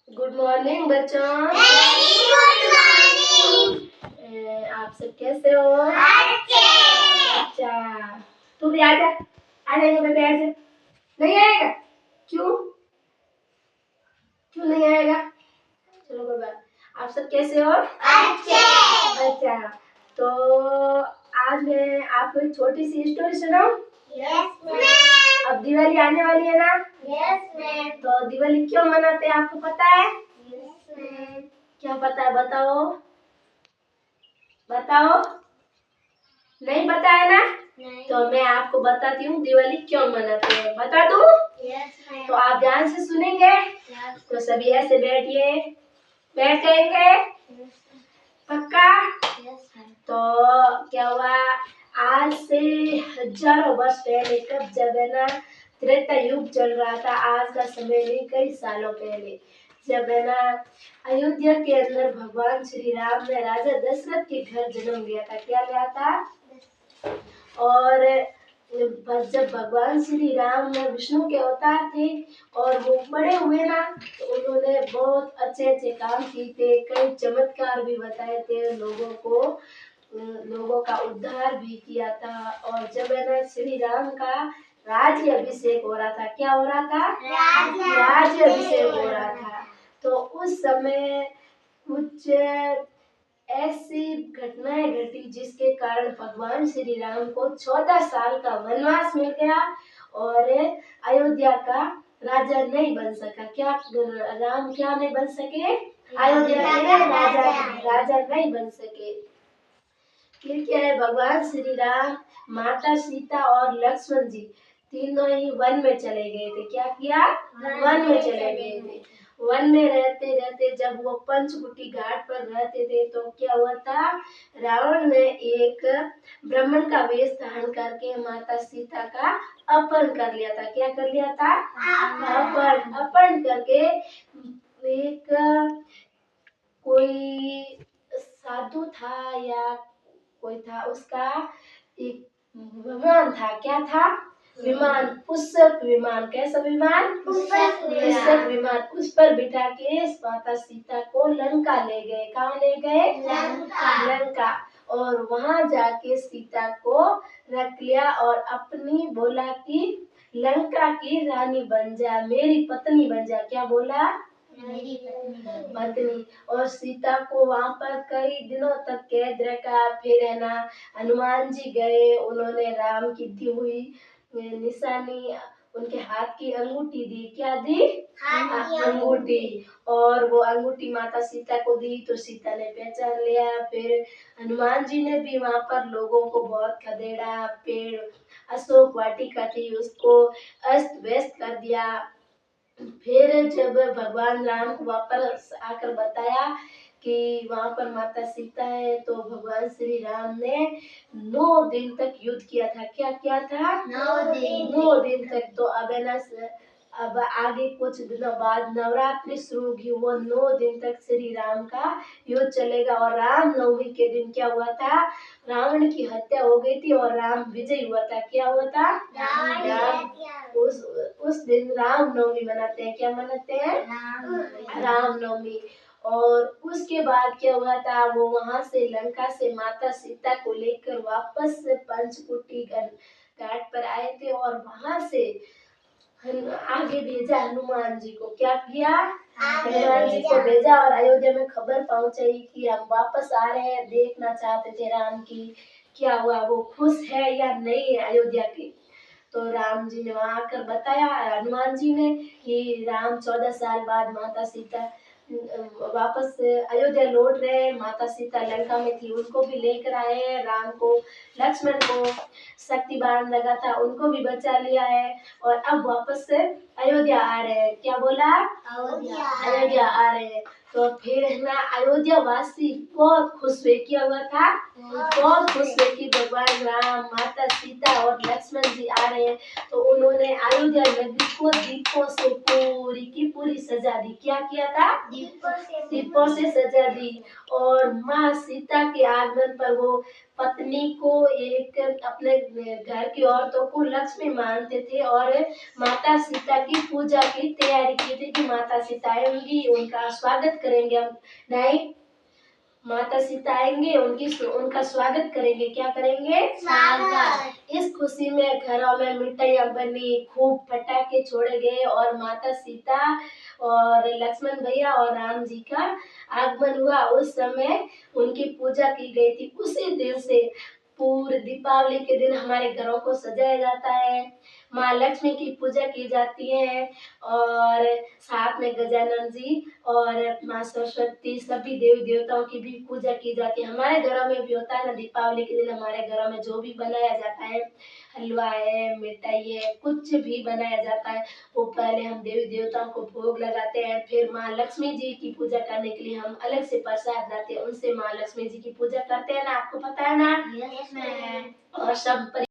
Good morning बच्चों। Very good morning. आप सब कैसे हो? अच्छे। अच्छा, तू भी आजा। आ जाएगा बेटे, आजा। नहीं आएगा? क्यों क्यों नहीं आएगा? चलो कोई बात। आप सब कैसे हो? अच्छे। अच्छा, तो आज मैं आपको एक छोटी सी स्टोरी सुनाऊं? Yes ma'am. अब दिवाली आने वाली है ना? Yes ma'am. तो दिवाली क्यों मनाते हैं आपको पता है? Yes ma'am. क्या पता है बताओ? बताओ। नहीं पता है ना? नहीं। तो मैं आपको बताती हूँ दिवाली क्यों मनाते हैं। बता दूँ? Yes ma'am. तो आप ध्यान से सुनेंगे। यस। तो सभी ऐसे बैठिए। बैठ जाएंगे? पक्का? Yes ma'am. तो क्या हुआ, आज से हजारों वर्ष पहले, जब है ना त्रेता युग चल रहा था, आज का समय नहीं, कई सालों पहले, जब है ना अयोध्या के अंदर भगवान श्री राम ने राजा दशरथ के घर जन्म लिया था। क्या लिया था? और जब भगवान श्री राम विष्णु के अवतार थे और वो बड़े हुए ना, तो उन्होंने बहुत अच्छे अच्छे काम किए थे, कई चमत्कार भी बताए थे लोगों को, लोगों का उद्धार भी किया था। और जब है ना श्री राम का राज्य अभिषेक हो रहा था, क्या हो रहा था? राज्य अभिषेक हो रहा था। तो उस समय कुछ ऐसी घटनाएं घटी जिसके कारण भगवान श्री राम को 14 साल का वनवास मिल गया और अयोध्या का राजा नहीं बन सका। क्या राम क्या नहीं बन सके? अयोध्या के राजा नहीं बन सके। फिर क्या है, भगवान श्री राम, माता सीता और लक्ष्मण जी तीनों ही वन में चले गए थे। क्या किया? वन में चले गए थे। वन में रहते रहते जब वो पंचकुटी घाट पर रहते थे, तो क्या हुआ था, रावण ने एक ब्राह्मण का वेश धारण करके माता सीता का अपहरण कर लिया था। क्या कर लिया था? अपहरण करके एक कोई साधु था या कोई था, उसका एक विमान था। क्या था? विमान, पुष्पक विमान। कैसा विमान? पुष्पक विमान। उस पर बिठा के माता सीता को लंका ले गए। कहाँ ले गए? लंका। और वहां जाके सीता को रख लिया और अपनी बोला कि लंका की रानी बन जा, मेरी पत्नी बन जा। क्या बोला? मेरी पत्नी। और सीता को वहां पर कई दिनों तक कैद रखा। फिर है ना हनुमान जी गए, उन्होंने राम की दी हुई निशानी, उनके हाथ की अंगूठी दी। क्या दी? अंगूठी। और वो अंगूठी माता सीता को दी तो सीता ने पहचान लिया। फिर हनुमान जी ने भी वहां पर लोगों को बहुत खदेड़ा, पेड़ अशोक वाटिका थी उसको अस्त व्यस्त कर दिया। फिर जब भगवान राम को वापस आकर बताया कि वहां पर माता सीता है, तो भगवान श्री राम ने 9 दिन तक युद्ध किया था। क्या किया था? 9 दिन तक। तो अब है ना अब आगे कुछ दिनों बाद नवरात्रि शुरू होगी, वो 9 दिन तक श्री राम का युद्ध चलेगा। और राम नवमी के दिन क्या हुआ था, रावण की हत्या हो गई थी और राम विजय हुआ था। क्या हुआ था? उस दिन राम नवमी मनाते हैं। क्या मनाते हैं? राम नवमी। और उसके बाद क्या हुआ था, वो वहां से लंका से माता सीता को लेकर वापस पंचकुटी घाट पर आए थे और वहां से आगे भेजा हनुमान जी को। क्या किया? हनुमान जी को भेजा और अयोध्या में खबर पहुंचाई कि हम वापस आ रहे हैं, देखना चाहते थे राम की क्या हुआ, वो खुश है या नहीं है अयोध्या की। तो राम जी ने वहां आकर बताया हनुमान जी ने कि राम 14 साल बाद माता सीता वापस अयोध्या लौट रहे हैं। माता सीता लंका में थी, उनको भी लेकर आए हैं। राम को, लक्ष्मण को शक्ति बाण लगा था, उनको भी बचा लिया है और अब वापस से अयोध्या आ रहे हैं। क्या बोला? अयोध्या आ रहे हैं। तो फिर है ना अयोध्या वासी बहुत खुश हुए। क्या हुआ था? बहुत खुश हुए कि भगवान राम, माता सीता और लक्ष्मण जी आ रहे हैं। तो उन्होंने अयोध्या नगरी को दीपों से पूरी की पूरी सजा दी। क्या किया था? दीपों से सजा दी। और माँ सीता के आगमन पर वो पत्नी को एक अपने घर की औरतों को लक्ष्मी मानते थे और माता सीता की पूजा की तैयारी की थी कि माता सीता आएंगी, उनका स्वागत करेंगे हम। नहीं, माता सीता आएंगे, उनका स्वागत करेंगे। क्या करेंगे? स्वागत। इस खुशी में घरों में मिठाइयाँ बनी, खूब पटाखे छोड़े गए और माता सीता और लक्ष्मण भैया और राम जी का आगमन हुआ। उस समय उनकी पूजा की गई थी। उसी दिन से पूरे दीपावली के दिन हमारे घरों को सजाया जाता है, माँ लक्ष्मी की पूजा की जाती है और साथ में गजानन जी और माँ सरस्वती सभी देवी देवताओं की भी पूजा की जाती है। हमारे घरों में भी होता है ना, दीपावली के दिन हमारे घरों में जो भी बनाया जाता है, हलवा है, मिठाई है, कुछ भी बनाया जाता है, वो पहले हम देवी देवताओं को भोग लगाते हैं। फिर माँ लक्ष्मी जी की पूजा करने के लिए हम अलग से प्रसाद लाते हैं, उनसे माँ लक्ष्मी जी की पूजा करते हैं ना। आपको पता है ना? Yes, ma'am. और सब